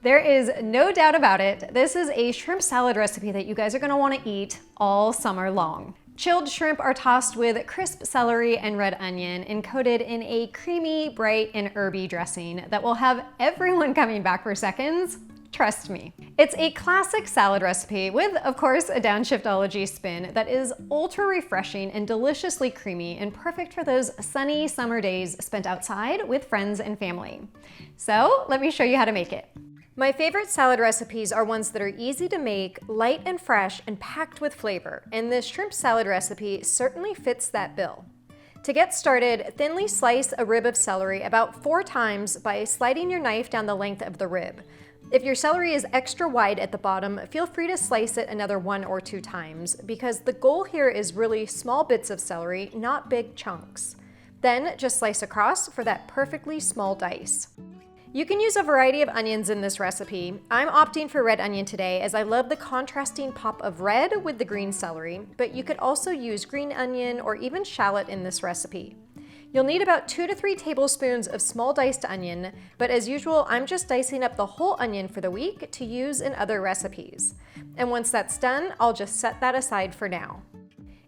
There is no doubt about it, this is a shrimp salad recipe that you guys are gonna wanna eat all summer long. Chilled shrimp are tossed with crisp celery and red onion and coated in a creamy, bright, and herby dressing that will have everyone coming back for seconds. Trust me. It's a classic salad recipe with, of course, a downshiftology spin that is ultra refreshing and deliciously creamy and perfect for those sunny summer days spent outside with friends and family. So let me show you how to make it. My favorite salad recipes are ones that are easy to make, light and fresh, and packed with flavor, and this shrimp salad recipe certainly fits that bill. To get started, thinly slice a rib of celery about 4 times by sliding your knife down the length of the rib. If your celery is extra wide at the bottom, feel free to slice it another 1 or 2 times, because the goal here is really small bits of celery, not big chunks. Then just slice across for that perfectly small dice. You can use a variety of onions in this recipe. I'm opting for red onion today as I love the contrasting pop of red with the green celery, but you could also use green onion or even shallot in this recipe. You'll need about 2 to 3 tablespoons of small diced onion, but as usual, I'm just dicing up the whole onion for the week to use in other recipes. And once that's done, I'll just set that aside for now.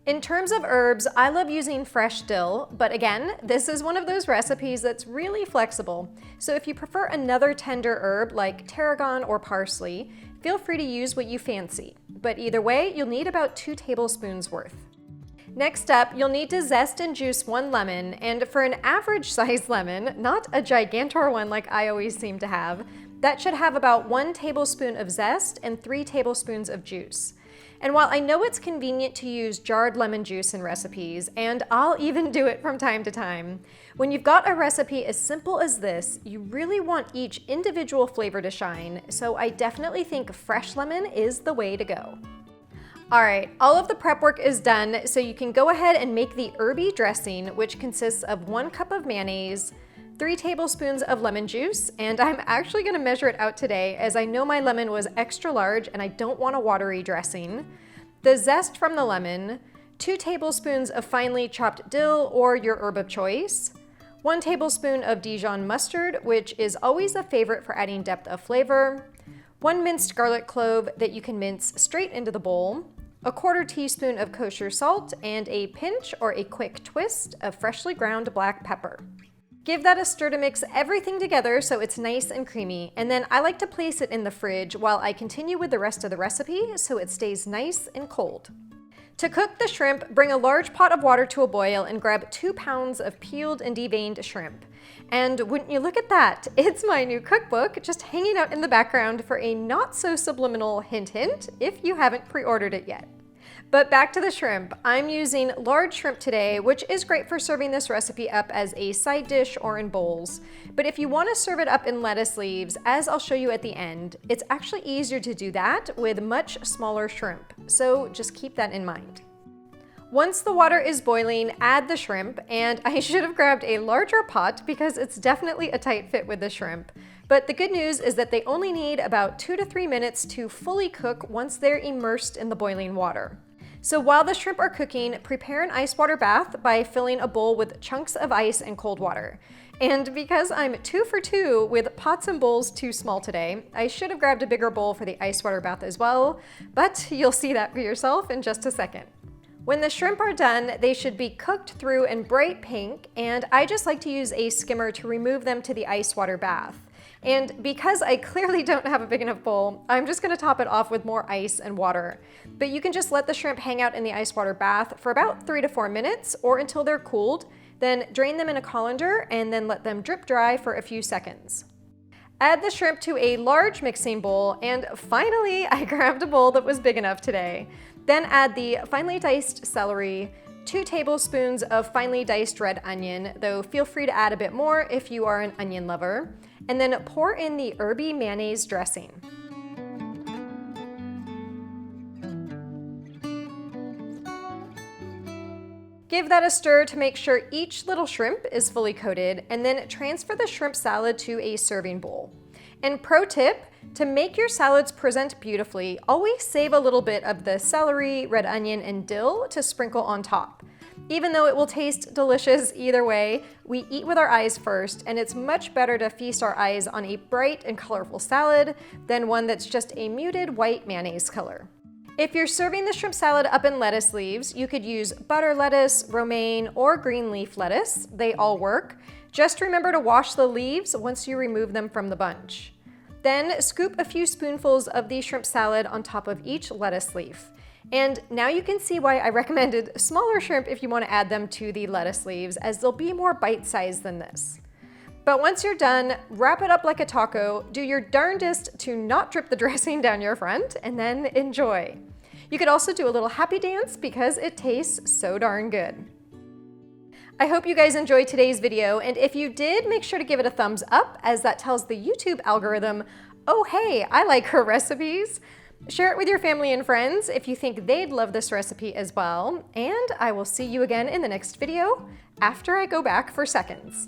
In terms of herbs, I love using fresh dill, but again, this is one of those recipes that's really flexible. So if you prefer another tender herb like tarragon or parsley, feel free to use what you fancy. But either way, you'll need about 2 tablespoons worth. Next up, you'll need to zest and juice 1 lemon, and for an average sized lemon, not a gigantor one like I always seem to have, that should have about 1 tablespoon of zest and 3 tablespoons of juice. And while I know it's convenient to use jarred lemon juice in recipes, and I'll even do it from time to time, when you've got a recipe as simple as this, you really want each individual flavor to shine, so I definitely think fresh lemon is the way to go. Alright, all of the prep work is done, so you can go ahead and make the herby dressing, which consists of 1 cup of mayonnaise, 3 tablespoons of lemon juice, and I'm actually going to measure it out today as I know my lemon was extra large and I don't want a watery dressing, the zest from the lemon, 2 tablespoons of finely chopped dill or your herb of choice, 1 tablespoon of Dijon mustard, which is always a favorite for adding depth of flavor, 1 minced garlic clove that you can mince straight into the bowl, a 1/4 teaspoon of kosher salt, and a pinch or a quick twist of freshly ground black pepper. Give that a stir to mix everything together so it's nice and creamy, and then I like to place it in the fridge while I continue with the rest of the recipe so it stays nice and cold. To cook the shrimp, bring a large pot of water to a boil and grab 2 pounds of peeled and deveined shrimp. And wouldn't you look at that, it's my new cookbook just hanging out in the background for a not so subliminal hint hint if you haven't pre-ordered it yet. But back to the shrimp. I'm using large shrimp today, which is great for serving this recipe up as a side dish or in bowls. But if you want to serve it up in lettuce leaves, as I'll show you at the end, it's actually easier to do that with much smaller shrimp. So just keep that in mind. Once the water is boiling, add the shrimp, and I should have grabbed a larger pot because it's definitely a tight fit with the shrimp. But the good news is that they only need about 2 to 3 minutes to fully cook once they're immersed in the boiling water. So while the shrimp are cooking, prepare an ice water bath by filling a bowl with chunks of ice and cold water. And because I'm 2 for 2 with pots and bowls too small today, I should have grabbed a bigger bowl for the ice water bath as well, but you'll see that for yourself in just a second. When the shrimp are done, they should be cooked through and bright pink, and I just like to use a skimmer to remove them to the ice water bath. And because I clearly don't have a big enough bowl, I'm just gonna top it off with more ice and water. But you can just let the shrimp hang out in the ice water bath for about 3 to 4 minutes or until they're cooled, then drain them in a colander and then let them drip dry for a few seconds. Add the shrimp to a large mixing bowl, and finally I grabbed a bowl that was big enough today. Then add the finely diced celery, 2 tablespoons of finely diced red onion, though feel free to add a bit more if you are an onion lover, and then pour in the herby mayonnaise dressing. Give that a stir to make sure each little shrimp is fully coated, and then transfer the shrimp salad to a serving bowl. And pro tip, to make your salads present beautifully, always save a little bit of the celery, red onion, and dill to sprinkle on top. Even though it will taste delicious either way, we eat with our eyes first, and it's much better to feast our eyes on a bright and colorful salad than one that's just a muted white mayonnaise color. If you're serving the shrimp salad up in lettuce leaves, you could use butter lettuce, romaine, or green leaf lettuce. They all work. Just remember to wash the leaves once you remove them from the bunch. Then scoop a few spoonfuls of the shrimp salad on top of each lettuce leaf. And now you can see why I recommended smaller shrimp if you want to add them to the lettuce leaves, as they'll be more bite-sized than this. But once you're done, wrap it up like a taco, do your darndest to not drip the dressing down your front, and then enjoy. You could also do a little happy dance because it tastes so darn good. I hope you guys enjoyed today's video, and if you did, make sure to give it a thumbs up, as that tells the YouTube algorithm, oh hey, I like her recipes. Share it with your family and friends if you think they'd love this recipe as well, and I will see you again in the next video after I go back for seconds.